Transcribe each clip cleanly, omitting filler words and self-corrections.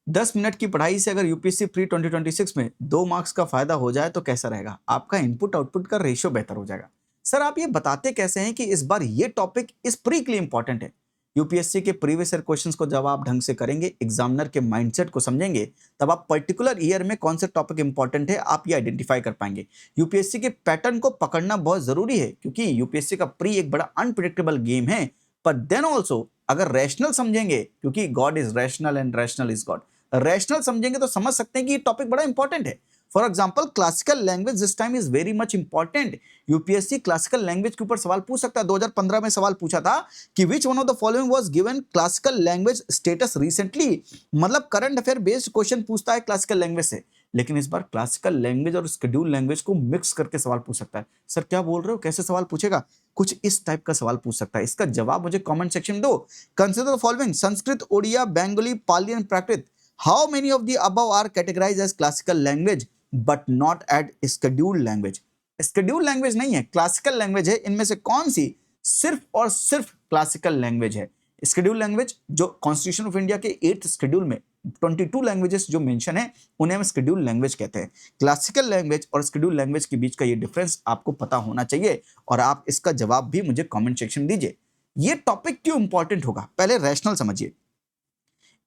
10 minute की पढ़ाई से अगर यूपीएससी प्री 2026 में 2 मार्क्स का फायदा हो जाए तो कैसा रहेगा? आपका इनपुट आउटपुट का रेशियो बेहतर हो जाएगा। सर आप ये बताते कैसे हैं कि इस बार ये टॉपिक इस प्री के लिए इंपॉर्टेंट है? यूपीएससी के प्रीवियस ईयर क्वेश्चंस को जब आप ढंग से करेंगे, एग्जामिनर के माइंडसेट को समझेंगे, तब आप पर्टिकुलर ईयर में कौन सा टॉपिक इंपॉर्टेंट है आप ये आइडेंटिफाई कर पाएंगे। यूपीएससी के पैटर्न को पकड़ना बहुत जरूरी है क्योंकि यूपीएससी का प्री एक बड़ा अनप्रिडिक्टेबल गेम है। पर देन ऑल्सो अगर रैशनल समझेंगे, क्योंकि God is rational and rational is God, rational समझेंगे तो समझ सकते हैं कि ये टॉपिक बड़ा इंपॉर्टेंट है। For example classical language this time is very much important. UPSC classical language के ऊपर सवाल पूछ सकता है। 2015 में सवाल पूछा था कि which one of the following was given classical language status recently, मतलब करंट अफेयर बेस्ड क्वेश्चन पूछता है क्लासिकल लैंग्वेज से। लेकिन इस बार क्लासिकल लैंग्वेज और शेड्यूल लैंग्वेज को मिक्स करके सवाल पूछ सकता है। सर क्या बोल रहे हो, कैसे सवाल पूछेगा? कुछ इस टाइप का सवाल पूछ सकता है। इसका जवाब मुझे कमेंट सेक्शन में दो। Consider the following: Sanskrit, Odia, Bengali, Pali and Prakrit. How many of the above are categorized as classical language but not at scheduled language? Scheduled language नहीं है, classical language है। इनमें से कौन सी सिर्फ और सिर्फ classical language है? Scheduled language जो कॉन्स्टिट्यूशन ऑफ इंडिया के 8th शेड्यूल में 22 लैंग्वेजेस जो मेंशन है उन्हें हम शेड्यूल लैंग्वेज कहते हैं। क्लासिकल लैंग्वेज और शेड्यूल लैंग्वेज के बीच का ये डिफरेंस आपको पता होना चाहिए और आप इसका जवाब भी मुझे कमेंट सेक्शन में दीजिए। ये टॉपिक क्यों इंपॉर्टेंट होगा, पहले रैशनल समझिए।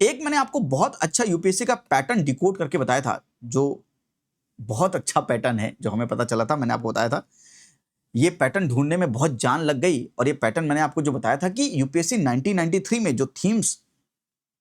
एक मैंने आपको बहुत अच्छा यूपीएससी का पैटर्न डिकोड करके बताया था, जो बहुत अच्छा पैटर्न है, जो हमें पता चला था। मैंने आपको बताया था ये पैटर्न ढूंढने में बहुत जान लग गई। और ये पैटर्न मैंने आपको जो बताया था कि यूपीएससी 1993 में जो थीम्स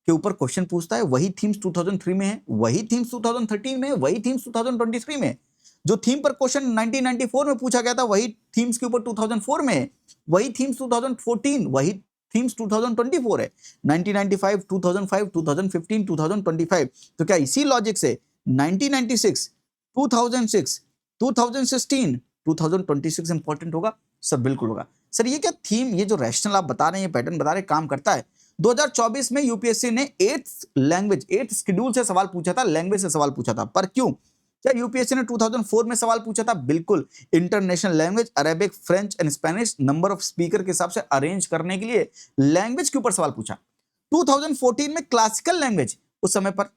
के ऊपर क्वेश्चन पूछता है वही थीम्स 2003 में है, वही थीम्स 2013 में है, वही थीम्स 2023 में है। जो थीम पर क्वेश्चन 1994 में पूछा गया था वही थीम्स के ऊपर 2004 में है, वही थीम्स 2014, वही थीम्स 2024 है। 1995, 2005, 2015, 2025। तो क्या इसी लॉजिक से 1996, 2006, 2016, 2026 इंपॉर्टेंट होगा? सर बिल्कुल होगा। सर ये क्या थीम, ये जो रैशनल आप बता रहे हैं, ये पैटर्न बता रहे हैं, काम करता है? 2024 में यूपीएससी ने 8th शेड्यूल से सवाल पूछा था, लैंग्वेज से सवाल पूछा था। पर क्यों? क्या यूपीएससी ने 2004 में सवाल पूछा था? बिल्कुल। International language, Arabic, French and Spanish, number of speaker के हिसाब से अरेंज करने के लिए लैंग्वेज के ऊपर सवाल पूछा। 2014 में क्लासिकल लैंग्वेज उस समय पर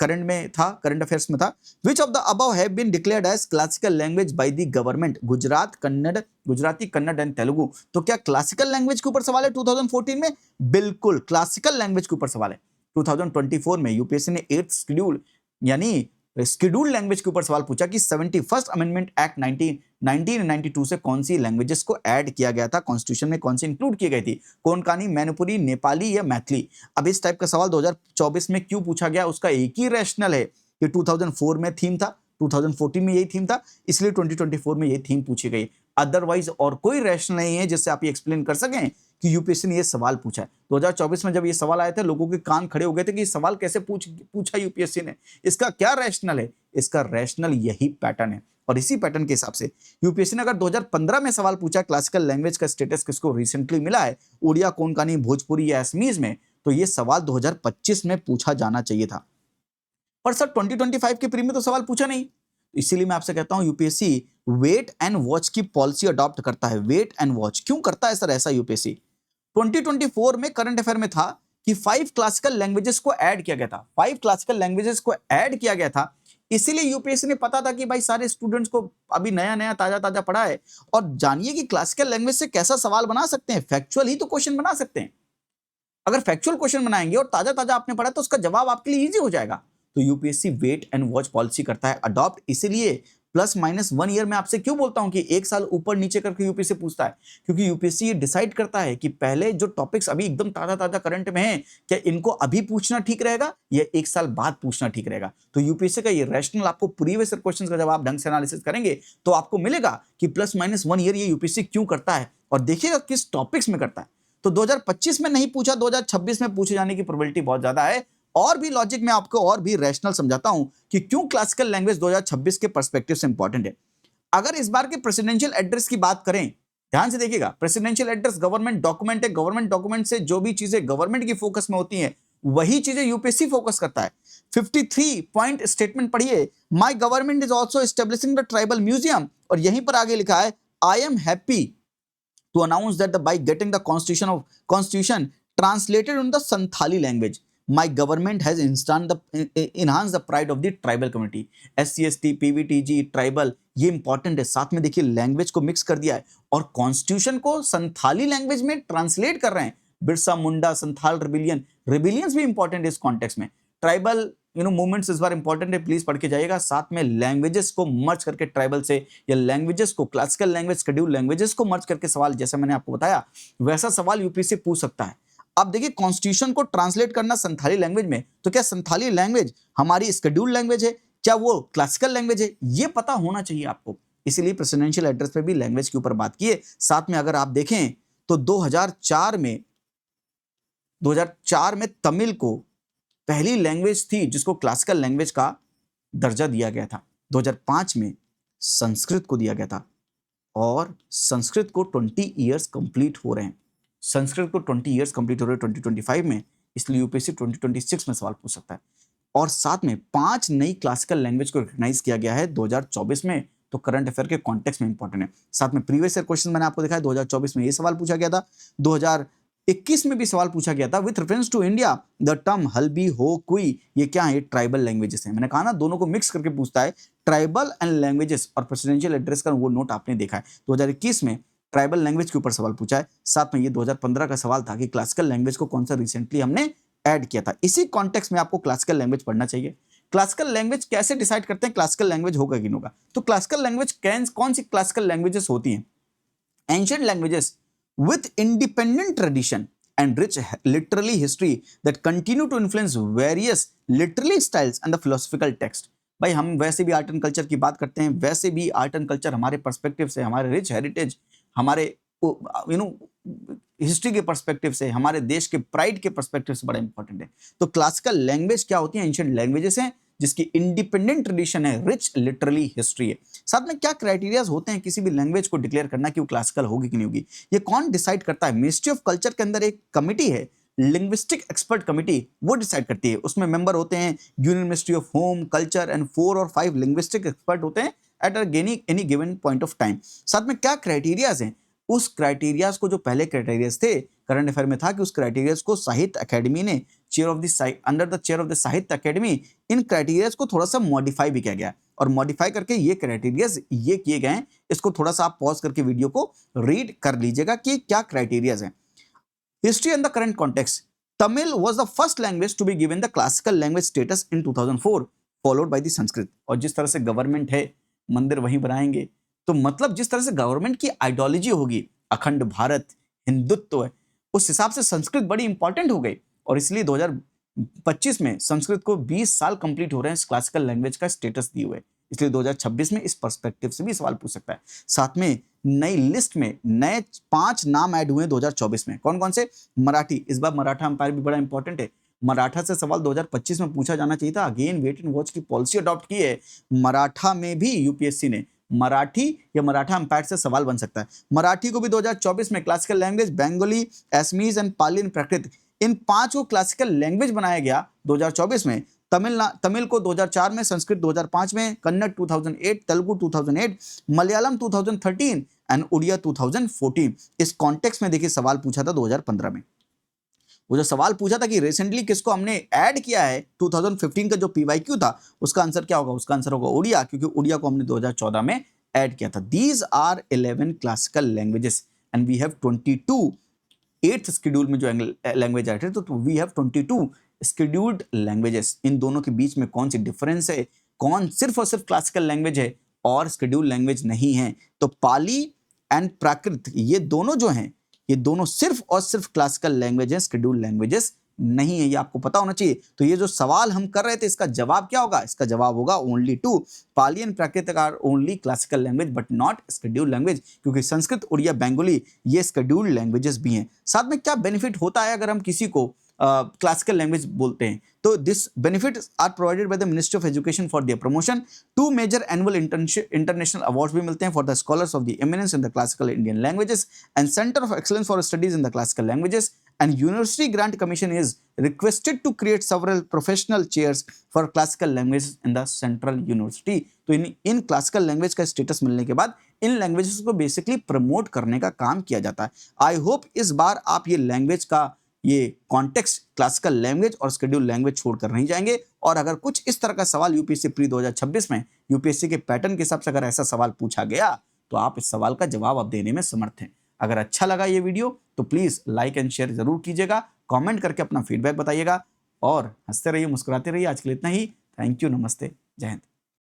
करंट में था, करंट अफेयर्स में था। Which of the above have been declared as classical language by the government? Gujarati, Kannada and Telugu. तो क्या क्लासिकल लैंग्वेज के ऊपर सवाल है 2014 में? बिल्कुल क्लासिकल लैंग्वेज के ऊपर सवाल है। 2024 में यूपीएससी ने 8th शेड्यूल यानी शेड्यूल्ड लैंग्वेज के ऊपर सवाल पूछा कि 71st अमेंडमेंट एक्ट 1992 से कौन सी लैंग्वेजेस को ऐड किया गया था, कॉन्स्टिट्यूशन में कौन सी इंक्लूड की गई थी, कोंकणी, मैनपुरी, नेपाली या मैथिली। अब इस टाइप का सवाल 2024 में क्यों पूछा गया, उसका एक ही रैशनल है कि 2004 में थीम था, 2014 में यही थीम था, इसलिए 2024 में यही थीम पूछी गई। अदरवाइज और कोई रैशनल नहीं है जिससे आप ये एक्सप्लेन कर सकें कि यूपीएससी ने ये सवाल पूछा है। 2024 में जब ये सवाल आए थे लोगों के कान खड़े हो गए थे कि ये सवाल कैसे पूछा यूपीएससी ने, इसका क्या रैशनल है? इसका रैशनल यही पैटर्न है। और इसी पैटर्न के हिसाब से यूपीएससी ने अगर 2015 में सवाल पूछा क्लासिकल लैंग्वेज का स्टेटस किसको रिसेंटली मिला है, उड़िया, कोंकणी, भोजपुरी या असमीज में, तो ये सवाल 2025 में पूछा जाना चाहिए था। पर सर 2025 के प्री में तो सवाल पूछा नहीं। इसीलिए मैं आपसे कहता हूं यूपीएससी वेट एंड वॉच की पॉलिसी अडॉप्ट करता है। वेट एंड वॉच क्यों करता है सर ऐसा यूपीएससी? 2024 में करंट अफेयर में था कि 5 क्लासिकल लैंग्वेजेस को ऐड किया गया था, 5 क्लासिकल लैंग्वेजेस को ऐड किया गया था। इसीलिए यूपीएससी ने पता था कि भाई सारे स्टूडेंट्स को अभी नया नया ताजा ताजा पढ़ा है और जानिए कि क्लासिकल लैंग्वेज से कैसा सवाल बना सकते हैं। फैक्चुअल ही तो क्वेश्चन बना सकते हैं। अगर फैक्चुअल क्वेश्चन बनाएंगे और ताजा ताजा आपने पढ़ा तो उसका जवाब आपके लिए इजी हो जाएगा। तो UPSC wait and watch policy करता है अडॉप्ट। इसीलिए +- 1 ईयर में आपसे क्यों बोलता हूं कि एक साल ऊपर नीचे करके यूपीएससी पूछता है, क्योंकि यूपीएससी ये डिसाइड करता है कि पहले जो टॉपिक्स अभी एकदम ताजा ताजा करंट में है, क्या इनको अभी पूछना ठीक रहेगा या एक साल बाद पूछना ठीक रहेगा। तो यूपीएससी का ये रैशनल आपको प्रीवियस क्वेश्चन का जब आप ढंग से एनालिसिस करेंगे तो आपको मिलेगा कि +- 1 ईयर ये यूपीएससी क्यों करता है और देखिएगा किस टॉपिक्स में करता है। तो 2025 में नहीं पूछा, 2026 में पूछे जाने की प्रोबेबिलिटी बहुत ज्यादा है। और भी लॉजिक में आपको और भी रैशनल समझाता हूं कि क्यों क्लासिकल लैंग्वेज 2026 के पर्सपेक्टिव से इंपॉर्टेंट है। अगर इस बार के प्रेसिडेंशियल एड्रेस की बात करें, ध्यान से देखिएगा, प्रेसिडेंशियल एड्रेस गवर्नमेंट डॉक्यूमेंट है। गवर्नमेंट डॉक्यूमेंट से जो भी चीजें गवर्नमेंट की फोकस में होती हैं वही चीजें यूपीएससी फोकस करता है। 53 पॉइंट स्टेटमेंट पढ़िए, my government is also establishing the tribal museum, और यहीं पर आगे लिखा है I am happy to announce that by getting the constitution translated in the Santhali language, my government has enhance the pride of the tribal community. SC ST PVTG tribal, ये important है। साथ में देखिए लैंग्वेज को mix कर दिया है और कॉन्स्टिट्यूशन को संथाली लैंग्वेज में ट्रांसलेट कर रहे हैं। बिरसा मुंडा संथाल रिबिलियन, रिबिलियंस भी इंपॉर्टेंट है इस कॉन्टेक्स्ट में। ट्राइबल मूवमेंट्स इस बार इंपॉर्टेंट है, प्लीज पढ़ के जाइएगा। साथ में लैंग्वेजेस को मर्ज करके ट्राइबल से, या लैंग्वेजेस को क्लासिकल लैंग्वेज शेड्यूल लैंग्वेजेस को मर्ज करके सवाल, जैसा मैंने आपको बताया वैसा सवाल यूपीएससी से पूछ सकता है। अब देखिए कॉन्स्टिट्यूशन को ट्रांसलेट करना संथाली लैंग्वेज में, तो क्या संथाली लैंग्वेज हमारी शेड्यूल लैंग्वेज है, क्या वो क्लासिकल लैंग्वेज है, ये पता होना चाहिए आपको। इसीलिए प्रेसिडेंशियल एड्रेस पे भी लैंग्वेज के ऊपर बात की है। साथ में अगर आप देखें तो 2004 में तमिल को पहली लैंग्वेज थी जिसको क्लासिकल लैंग्वेज का दर्जा दिया गया था। 2005 में संस्कृत को दिया गया था और संस्कृत को 20 इयर्स कंप्लीट हो रहे हैं। संस्कृत को 20 इयर्स कंप्लीट हो रहे हैं 2025 में, इसलिए यूपीएससी 2026 में सवाल पूछ सकता है। और साथ में 5 नई क्लासिकल लैंग्वेज को रिकॉग्नाइज किया गया है 2024 में, तो करंट अफेयर के कॉन्टेक्स्ट में इंपॉर्टेंट है। साथ में प्रीवियस ईयर क्वेश्चन मैंने आपको दिखाया, 2024 में ये सवाल पूछा गया था, 2021 में भी सवाल पूछा गया था। With reference to India the term Halbi Ho Kui, ये क्या है, ट्राइबल लैंग्वेजेस है। मैंने कहा ना दोनों को मिक्स करके पूछता है, ट्राइबल एंड लैंग्वेजेस। और प्रेसिडेंशियल एड्रेस का वो नोट आपने देखा है, 2021 में ट्राइबल लैंग्वेज के ऊपर सवाल पूछा है। साथ में ये 2015 का सवाल था कि क्लासिकल लैंग्वेज को कौन सा रिसेंटली हमने ऐड किया था। इसी कॉन्टेक्स्ट में आपको क्लासिकल लैंग्वेज पढ़ना चाहिए। क्लासिकल लैंग्वेज कैसे डिसाइड करते हैं क्लासिकल लैंग्वेज होगा कि नहीं होगा, तो क्लासिकल लैंग्वेज कौन सी क्लासिकल लैंग्वेजेस होती हैं? Ancient languages with independent tradition and rich literary history that continue to influence various literary styles and the philosophical text। भाई हम वैसे भी आर्ट एंड कल्चर की बात करते हैं, वैसे भी आर्ट एंड कल्चर हमारे पर्सपेक्टिव से, हमारे रिच हेरिटेज, हमारे हिस्ट्री के पर्सपेक्टिव से, हमारे देश के प्राइड के पर्सपेक्टिव से बड़ा इंपॉर्टेंट है। तो क्लासिकल लैंग्वेज क्या होती है? एंशिएंट लैंग्वेजेस हैं जिसकी इंडिपेंडेंट ट्रेडिशन है, रिच लिटरली हिस्ट्री है। साथ में क्या क्राइटेरियाज होते हैं किसी भी लैंग्वेज को डिक्लेयर करना कि वो क्लासिकल होगी कि नहीं होगी, ये कौन डिसाइड करता है? मिनिस्ट्री ऑफ कल्चर के अंदर एक कमिटी है, लिंग्विस्टिक एक्सपर्ट कमिटी, वो डिसाइड करती है। उसमें मेंबर होते हैं union ministry of home, culture and 4 और 5 लिंग्विस्टिक एक्सपर्ट होते हैं at any given point of time. साथ में क्या क्राइटेरियाज हैं? उस क्राइटेरियाज को, जो पहले क्राइटेरियाज थे करंट अफेयर में था कि उस क्राइटेरियाज को साहित्य अकेडमी ने under the chair of the साहित्य अकेडमी, इन क्राइटेरियाज को थोड़ा सा मॉडिफाई भी किया गया और मॉडिफाई करके ये क्राइटेरियाज ये किए गए हैं। इसको थोड़ा सा आप पॉज करके वीडियो को रीड कर लीजिएगा कि क्या क्राइटेरियाज हैं। History and the current context, Tamil was the first language to be given the classical language status in 2004 followed by the Sanskrit. और जिस तरह से गवर्नमेंट है, मंदिर वहीं बनाएंगे, तो मतलब जिस तरह से गवर्नमेंट की आइडियोलॉजी होगी, अखंड भारत, हिंदुत्व है, उस हिसाब से संस्कृत बड़ी इंपॉर्टेंट हो गई। और इसलिए 2025 में संस्कृत को 20 साल कंप्लीट हो रहे हैं इस क्लासिकल लैंग्वेज का स्टेटस दिए हुए, इसलिए 2026 में इस पर्सपेक्टिव से भी सवाल पूछ सकता है। साथ में नई लिस्ट में नए 5 नाम ऐड हुए हैं 2024 में। कौन कौन से? मराठी, इस बार मराठा अंपायर भी बड़ा इंपॉर्टेंट है। मराठा से सवाल 2025 में पूछा जाना चाहिए था। अगेन वेट एंड वॉच की पॉलिसी अडॉप्ट की है मराठा में भी यूपीएससी ने। मराठी या मराठा अंपायर से सवाल बन सकता है। मराठी को भी 2024 में classical language, Bengali, Assamese and Pali and Prakrit, इन 5 को क्लासिकल लैंग्वेज बनाया गया 2024 में। तमिल को 2004 में, संस्कृत 2005 में, कन्नड़ 2008, तेलुगु 2008, मलयालम 2013 एंड उड़िया 2014। इस कॉन्टेक्स्ट में देखिए सवाल पूछा था 2015 में। वो जो सवाल पूछा था कि रिसेंटली किसको हमने ऐड किया है, 2015 का जो पीवाईक्यू था, उसका आंसर क्या होगा? उसका आंसर होगा उड़िया, क्योंकि उड़िया को हमने 2014 में ऐड किया था। These are 11 classical languages and we have 22 8th schedule में जो लैंग्वेज ऐड है, तो वी हैव 22 शेड्यूल्ड लैंग्वेजेस। इन दोनों के बीच में कौन सी डिफरेंस है? कौन सिर्फ और सिर्फ क्लासिकल लैंग्वेज है और शेड्यूल लैंग्वेज नहीं है? तो पाली एंड प्राकृत, ये दोनों जो हैं, ये दोनों सिर्फ और सिर्फ क्लासिकल लैंग्वेज है, शेड्यूल लैंग्वेजेस नहीं है। ये आपको पता होना चाहिए। तो ये जो सवाल हम कर रहे थे, इसका जवाब क्या होगा? इसका जवाब होगा only 2। Pali and Prakrit are only classical language but not schedule language, क्योंकि संस्कृत, उड़िया, बंगाली ये शेड्यूल्ड लैंग्वेजेस भी हैं। साथ में क्या बेनिफिट होता है अगर हम किसी को क्लासिकल लैंग्वेज बोलते हैं? तो this benefits are provided by the ministry of education for their promotion. 2 major annual international awards भी मिलते हैं for the scholars of the eminence in the classical Indian languages and centre of excellence for studies in the classical languages. And University Grant Commission is requested to create several professional chairs for classical languages in the Central University। तो in classical language का status मिलने के बाद इन languages को basically promote करने का काम किया जाता है। आई होप इस बार आप ये लैंग्वेज का ये कॉन्टेक्स्ट, क्लासिकल लैंग्वेज और शेड्यूल लैंग्वेज छोड़कर नहीं जाएंगे। और अगर कुछ इस तरह का सवाल यूपीएससी प्री 2026 में यूपीएससी के पैटर्न के हिसाब से अगर ऐसा सवाल पूछा गया तो आप इस सवाल का जवाब आप देने में समर्थ हैं। अगर अच्छा लगा ये वीडियो तो प्लीज लाइक एंड शेयर जरूर कीजिएगा, कमेंट करके अपना फीडबैक बताइएगा और हंसते रहिए, मुस्कुराते रहिए। आज के लिए इतना ही। थैंक यू, नमस्ते, जय हिंद।